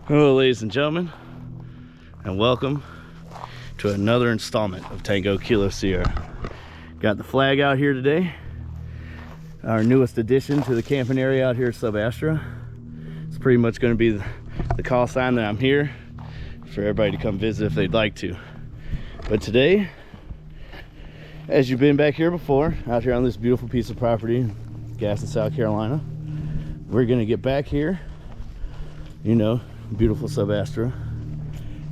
Hello ladies and gentlemen, and welcome to another installment of Tango Kilo Sierra. Got the flag out here today, our newest addition to the camping area out here at Sub Astra. It's pretty much going to be the call sign that I'm here for everybody to come visit if they'd like to. But today, as you've been back here before, out here on this beautiful piece of property, Gaston, South Carolina, we're going to get back here, you know, beautiful Sub Astra,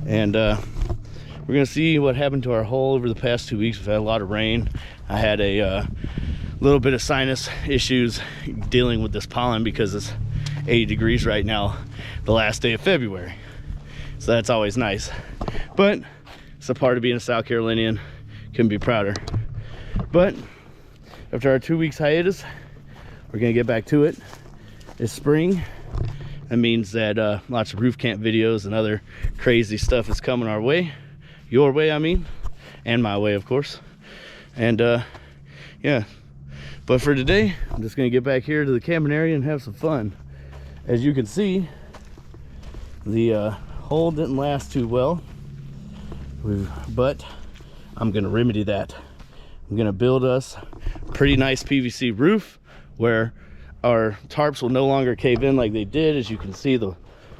and we're gonna see what happened to our hole over the past 2 weeks. We've had a lot of rain. I had a little bit of sinus issues dealing with this pollen because it's 80 degrees right now, the last day of February, so that's always nice, but it's a part of being a South Carolinian. Couldn't be prouder. But after our 2 weeks hiatus, we're gonna get back to it. It's spring. That means that lots of roof camp videos and other crazy stuff is coming our way. Your way, I mean, and my way, of course. And yeah, but for today, I'm just gonna get back here to the camping area and have some fun. As you can see, the hole didn't last too well, but I'm gonna remedy that. I'm gonna build us a pretty nice PVC roof where our tarps will no longer cave in like they did. As you can see, the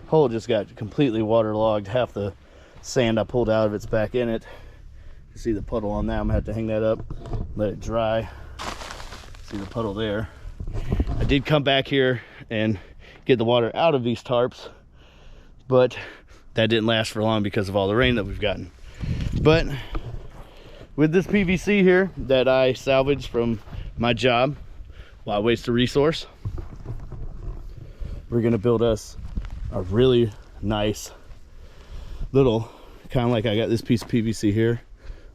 hole just got completely waterlogged. Half the sand I pulled out of it's back in it. You see the puddle on that. I'm gonna have to hang that up, let it dry. See the puddle there. I did come back here and get the water out of these tarps, but that didn't last for long because of all the rain that we've gotten. But with this PVC here that I salvaged from my job, why waste a resource? We're gonna build us a really nice little, kind of like I got this piece of PVC here,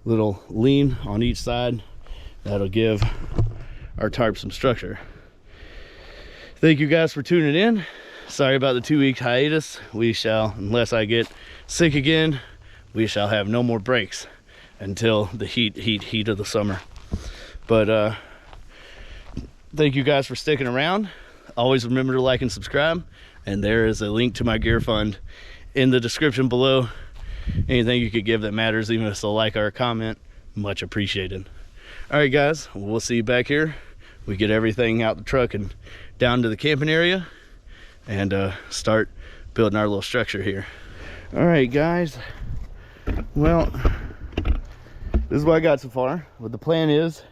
little lean on each side that'll give our tarp some structure. Thank you guys for tuning in. Sorry about the 2 week hiatus. We shall, unless I get sick again, we shall have no more breaks until the heat of the summer. But thank you guys for sticking around. Always remember to like and subscribe, and there is a link to my gear fund in the description below. Anything you could give that matters, even if it's a like or a comment, much appreciated. All right guys, we'll see you back here. We get everything out the truck and down to the camping area and start building our little structure here. All right guys, well, this is what I got so far. What the plan is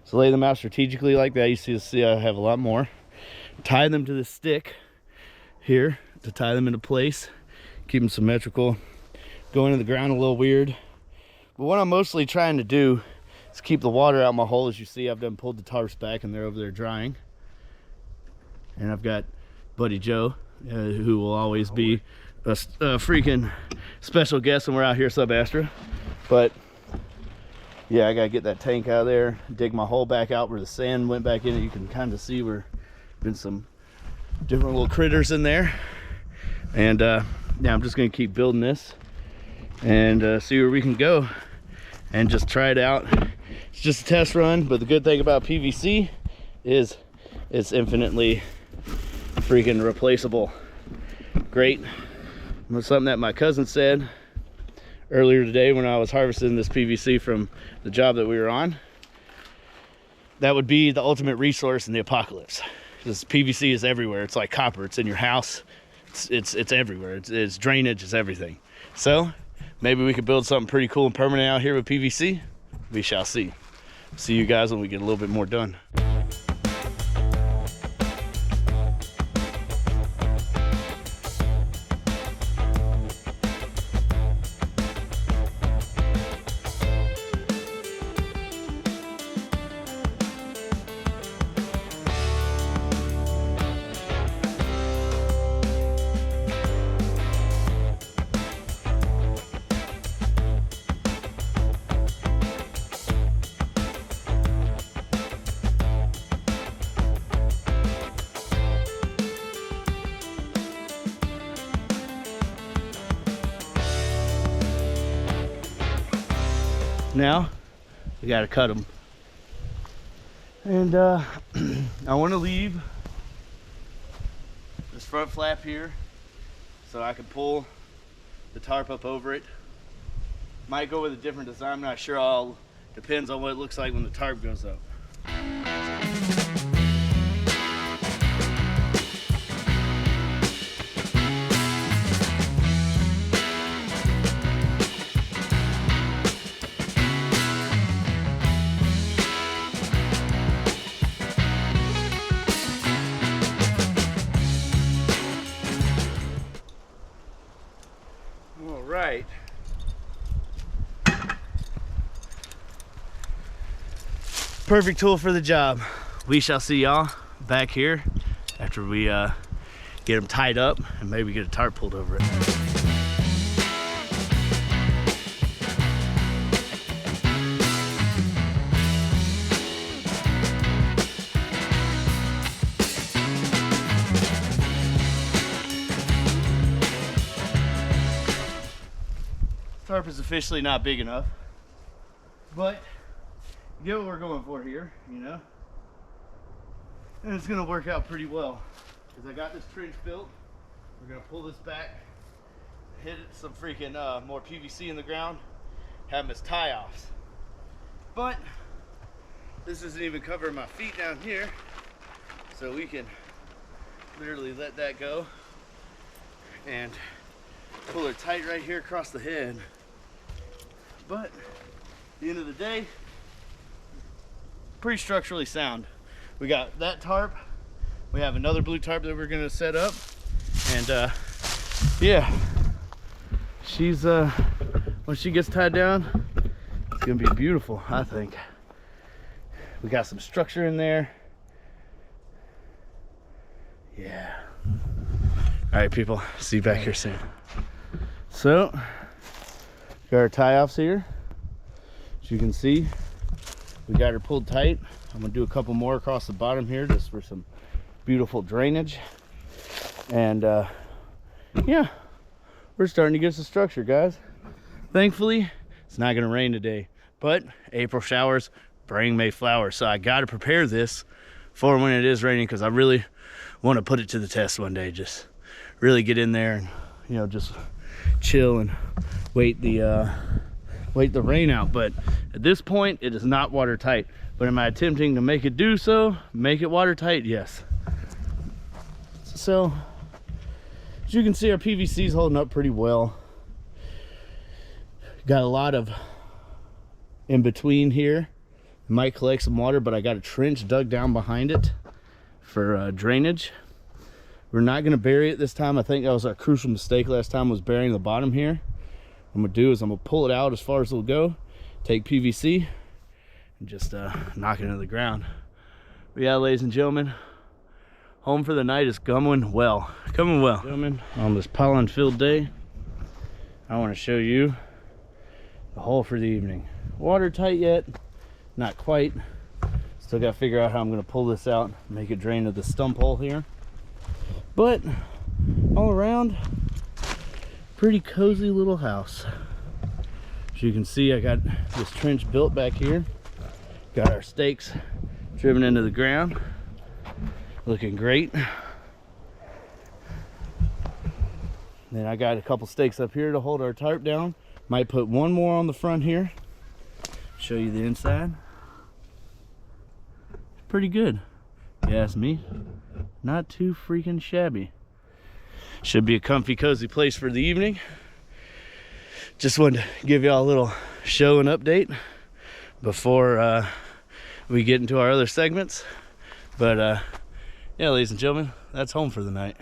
to lay them out strategically like that. You see I have a lot more. Tie them to the stick here to tie them into place, keep them symmetrical. Going to the ground a little weird, but what I'm mostly trying to do is keep the water out of my hole. As you see, I've done pulled the tarps back and they're over there drying, and I've got Buddy Joe, who will always be a freaking special guest when we're out here Sub Astra. But yeah, I gotta get that tank out of there, dig my hole back out where the sand went back in it. You can kind of see where been some different little critters in there. And yeah, I'm just gonna keep building this and see where we can go and just try it out. It's just a test run, but the good thing about PVC is it's infinitely freaking replaceable. Great. That's something that my cousin said earlier today when I was harvesting this PVC from the job that we were on. That would be the ultimate resource in the apocalypse. This PVC is everywhere. It's like copper. It's in your house. It's everywhere. It's drainage. It's everything. So maybe we could build something pretty cool and permanent out here with PVC. We shall see. See you guys when we get a little bit more done. Now we got to cut them, and I want to leave this front flap here so I can pull the tarp up over it. Might go with a different design, I'm not sure. All depends on what it looks like when the tarp goes up. All right. Perfect tool for the job. We shall see y'all back here after we get them tied up and maybe get a tarp pulled over it. Tarp is officially not big enough, but you get what we're going for here, you know, and it's gonna work out pretty well because I got this trench built. We're gonna pull this back, hit some freaking more PVC in the ground, have them as tie-offs. But this isn't even covering my feet down here, so we can literally let that go and pull her tight right here across the head. But at the end of the day, pretty structurally sound. We got that tarp, we have another blue tarp that we're gonna set up, and yeah, she's when she gets tied down, it's gonna be beautiful. I think we got some structure in there. Yeah. All right, people, see you back here soon. So got our tie-offs here. As you can see, we got her pulled tight. I'm gonna do a couple more across the bottom here just for some beautiful drainage. And yeah, we're starting to get some structure, guys. Thankfully, it's not gonna rain today, but April showers bring May flowers. So I gotta prepare this for when it is raining, because I really want to put it to the test one day. Just really get in there and, you know, just chill and wait the rain out. But at this point, it is not watertight. But am I attempting to make it do so? Make it watertight? Yes. So as you can see, our PVC is holding up pretty well. Got a lot of in between here. Might collect some water, but I got a trench dug down behind it for drainage. We're not going to bury it this time. I think that was our crucial mistake last time, was burying the bottom here. What I'm going to do is I'm going to pull it out as far as it'll go, take PVC, and just knock it into the ground. But yeah, ladies and gentlemen, home for the night is coming well. Coming well. Gentlemen, on this pollen-filled day, I want to show you the hole for the evening. Watertight yet? Not quite. Still got to figure out how I'm going to pull this out, make it drain to the stump hole here. But all around, pretty cozy little house. As you can see, I got this trench built back here. Got our stakes driven into the ground. Looking great. Then I got a couple stakes up here to hold our tarp down. Might put one more on the front here. Show you the inside. Pretty good, if you ask me. Not too freaking shabby. Should be a comfy, cozy place for the evening. Just wanted to give y'all a little show and update before we get into our other segments. But yeah, ladies and gentlemen, that's home for the night.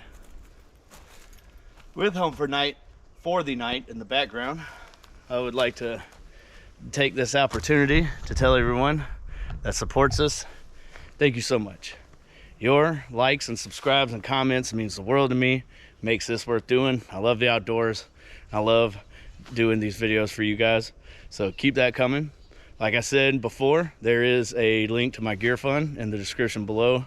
With home for the night in the background, I would like to take this opportunity to tell everyone that supports us, thank you so much. Your likes and subscribes and comments means the world to me, makes this worth doing. I love the outdoors. I love doing these videos for you guys. So keep that coming. Like I said before, there is a link to my gear fund in the description below.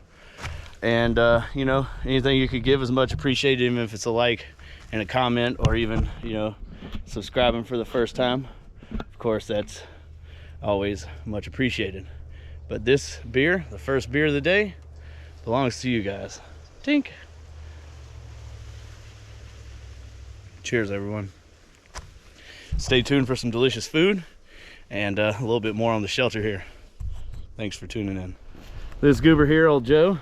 And you know, anything you could give is much appreciated, even if it's a like and a comment, or even, you know, subscribing for the first time. Of course, that's always much appreciated. But this beer, the first beer of the day, belongs to you guys. Tink. Cheers, everyone. Stay tuned for some delicious food and a little bit more on the shelter here. Thanks for tuning in. This goober here, old Joe,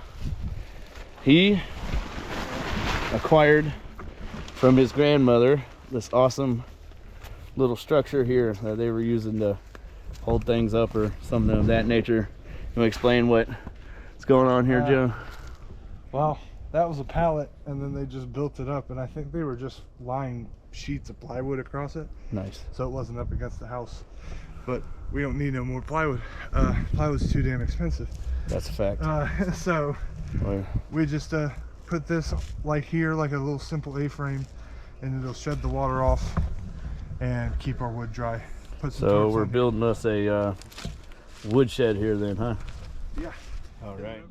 he acquired from his grandmother this awesome little structure here that they were using to hold things up or something of that nature. You want to explain what's going on here, Joe? Well, that was a pallet, and then they just built it up, and I think they were just lying sheets of plywood across it. Nice. So it wasn't up against the house. But we don't need no more plywood. Plywood's too damn expensive. That's a fact. So we just put this like here, like a little simple A-frame, and it'll shed the water off and keep our wood dry. So we're building us a wood shed here then, huh? Yeah. All right.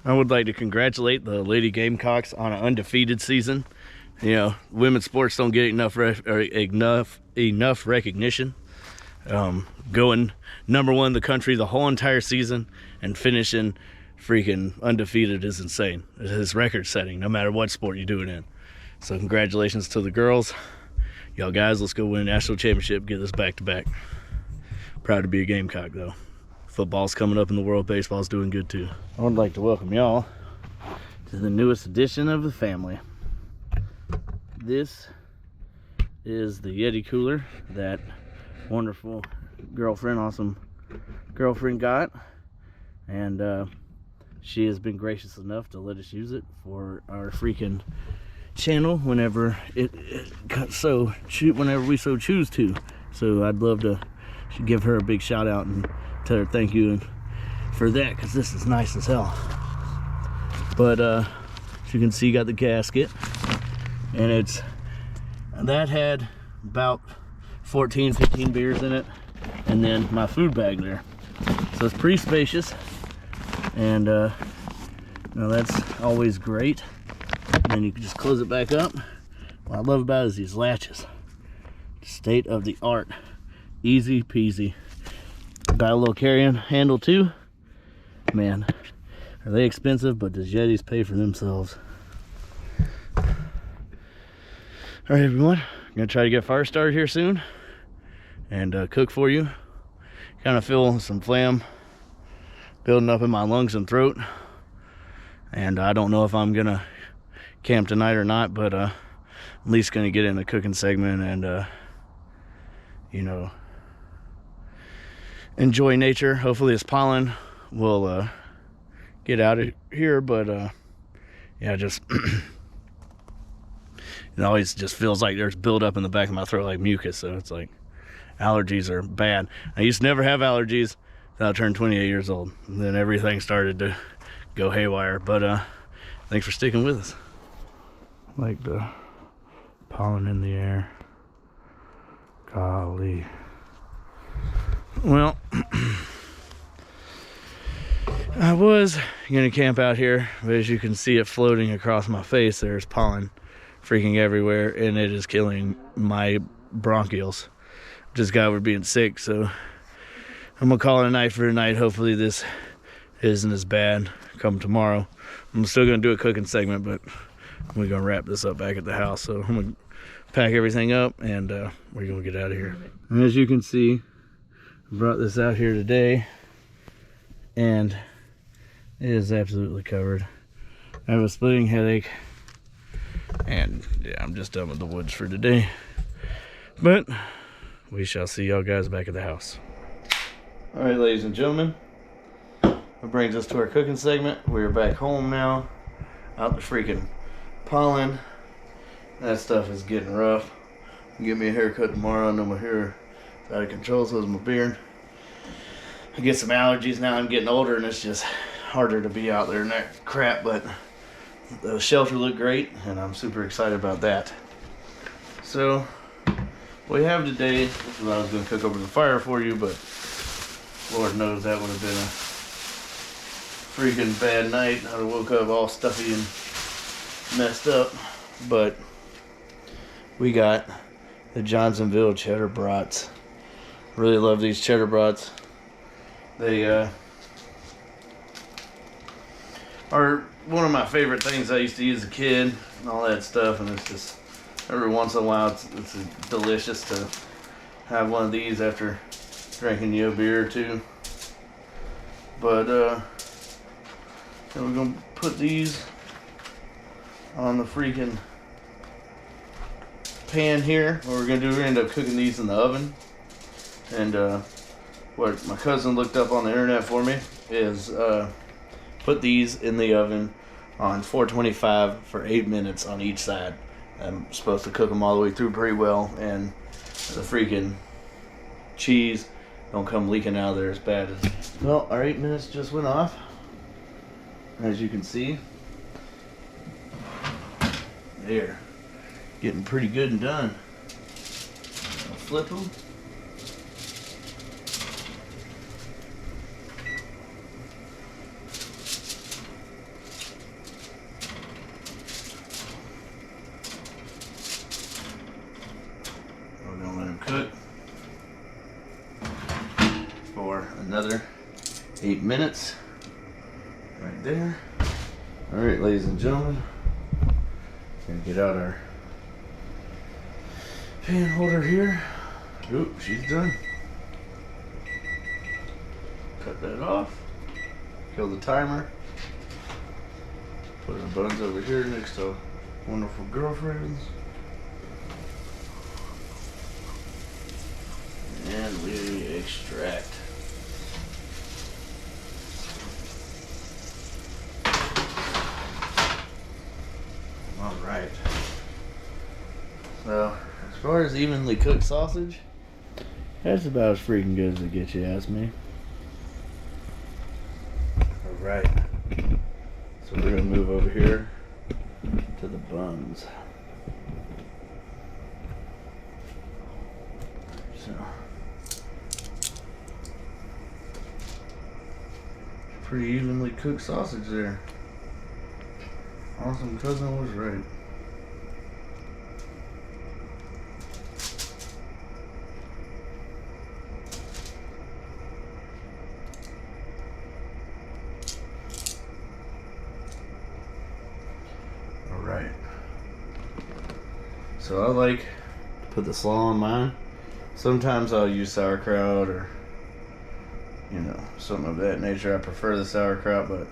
I would like to congratulate the Lady Gamecocks on an undefeated season. You know, women's sports don't get enough recognition. Going #1 in the country the whole entire season and finishing freaking undefeated is insane. It is record setting, no matter what sport you do it in. So congratulations to the girls. Y'all guys, let's go win a national championship, get this back to back. Proud to be a Gamecock though. Football's coming up in the world, baseball's doing good too. I would like to welcome y'all to the newest edition of the family. This is the Yeti cooler that wonderful girlfriend, awesome girlfriend got, and she has been gracious enough to let us use it for our freaking channel whenever whenever we so choose to. So I'd love to give her a big shout out and tell her thank you for that, because this is nice as hell. But as you can see, got the gasket, and that had about 14-15 beers in it, and then my food bag there. So it's pretty spacious, and now that's always great. And then you can just close it back up. What I love about it is these latches. State of the art. Easy peasy. Got a little carrying handle too. Man, are they expensive, but does Yetis pay for themselves? All right, everyone. I'm gonna try to get fire started here soon and cook for you. Kind of feel some phlegm building up in my lungs and throat, and I don't know if I'm gonna camp tonight or not, but at least gonna get in the cooking segment and you know, enjoy nature. Hopefully this pollen will get out of here, but yeah, just it always just feels like there's buildup in the back of my throat like mucus, so it's like allergies are bad. I used to never have allergies until I turned 28 years old, and then everything started to go haywire. But thanks for sticking with us. Like the pollen in the air. Golly. Well, I was gonna camp out here, but as you can see it floating across my face, there's pollen freaking everywhere, and it is killing my bronchioles. Just got over being sick, so I'm gonna call it a night for tonight. Hopefully this isn't as bad come tomorrow. I'm still gonna do a cooking segment, but we're gonna wrap this up back at the house. So I'm gonna pack everything up, and we're gonna get out of here. And as you can see, I brought this out here today, and it is absolutely covered. I have a splitting headache, and yeah, I'm just done with the woods for today. But we shall see y'all guys back at the house. All right, ladies and gentlemen, that brings us to our cooking segment. We're back home now, out the freaking pollen. That stuff is getting rough. Give me a haircut tomorrow. I know my hair is out of control, so is my beard. I get some allergies now. I'm getting older, and it's just harder to be out there in that crap, but the shelter looked great, and I'm super excited about that. So what we have today, this is what I was going to cook over the fire for you, but Lord knows that would have been a freaking bad night. I would have woke up all stuffy and messed up. But we got the Johnsonville cheddar brats. Really love these cheddar brats. They are one of my favorite things I used to eat as a kid and all that stuff, and it's just every once in a while it's delicious to have one of these after drinking you a beer or two. But then we're gonna put these on the freaking pan here. What we're gonna do, we're gonna end up cooking these in the oven. And what my cousin looked up on the internet for me is put these in the oven on 425 for 8 minutes on each side. I'm supposed to cook them all the way through pretty well, and the freaking cheese don't come leaking out of there as bad as... Well, our 8 minutes just went off, as you can see. There, getting pretty good and done. I'll flip them. We're gonna let them cook for another 8 minutes. Right there. All right, ladies and gentlemen. Gonna get out our pan holder here. Oop, she's done. Cut that off. Kill the timer. Put our buns over here next to wonderful girlfriends. And we extract. Alright. So, as far as evenly cooked sausage, that's about as freaking good as it gets, you ask me. Alright. So we're gonna move over here to the buns. So, pretty evenly cooked sausage there. Awesome cousin was right. Alright. So I like to put the slaw on mine. Sometimes I'll use sauerkraut or, you know, something of that nature. I prefer the sauerkraut, but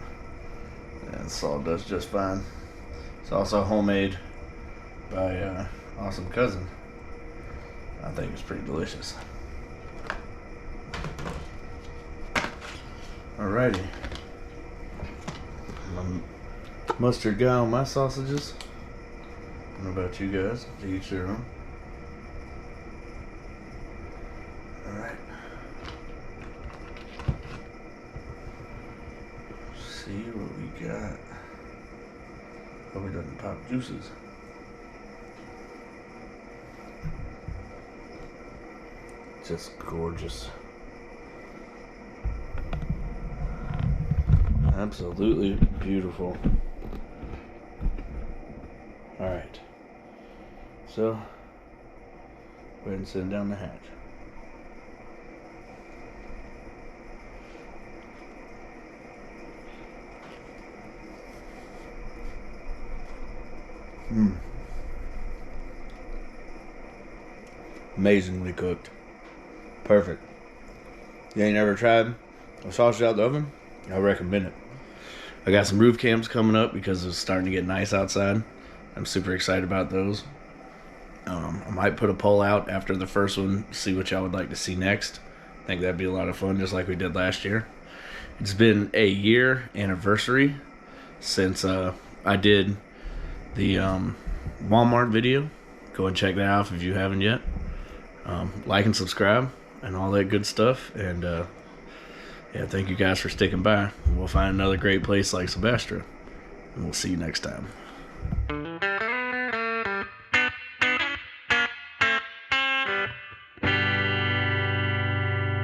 yeah, the slaw does just fine. It's also homemade by Awesome Cousin. I think it's pretty delicious. Alrighty. Mustard guy on my sausages. I don't know about you guys, to each their own. Alright. See what we got. Hope it doesn't pop juices. Just gorgeous. Absolutely beautiful. Alright. So, go ahead and send down the hatch. Amazingly cooked. Perfect. You ain't never tried a sausage out the oven? I recommend it. I got some roof cams coming up because it's starting to get nice outside. I'm super excited about those. I might put a poll out after the first one, see what y'all would like to see next. I think that'd be a lot of fun, just like we did last year. It's been a year anniversary since I did the Walmart video. Go and check that out if you haven't yet. Like and subscribe and all that good stuff. And yeah, thank you guys for sticking by. We'll find another great place like Sub Astra, and we'll see you next time.